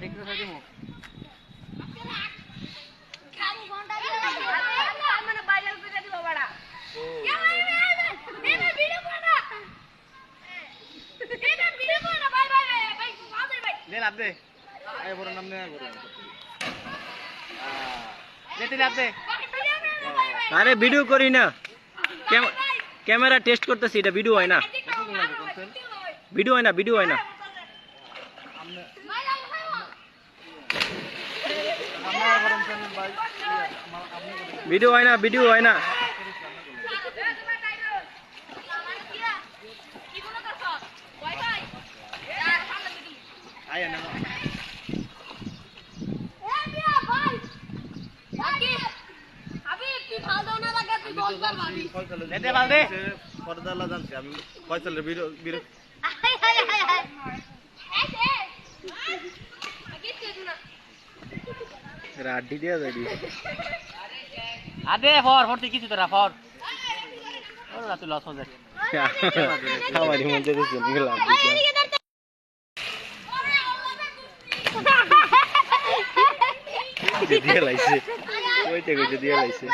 TikTok সাইডে মো খাবো ঘন্টা দিয়ে মানে বাইরে করে দিব বড়া ভিডিও করে না ভাই দেন আপনি আয় বড় নাম নেই বড় যেতে আপনি আরে ভিডিও করি না ক্যামেরা টেস্ট করতেছি এটা ভিডিও হয় না ভিডিও হয় না ভিডিও হয় না আয় না যেতে পারবে পর্দালা জানছি আমি ফয়সালের বিরো রাড্ডি দিয়া যাবি আদে ফর তুই কিছু তোরা ফর ওর রাতে লস হয়ে যায় আমারই মন থেকে শুনে গেলাম দিয়ে লাইছে ওইটা কইতে দিয়ে লাইছে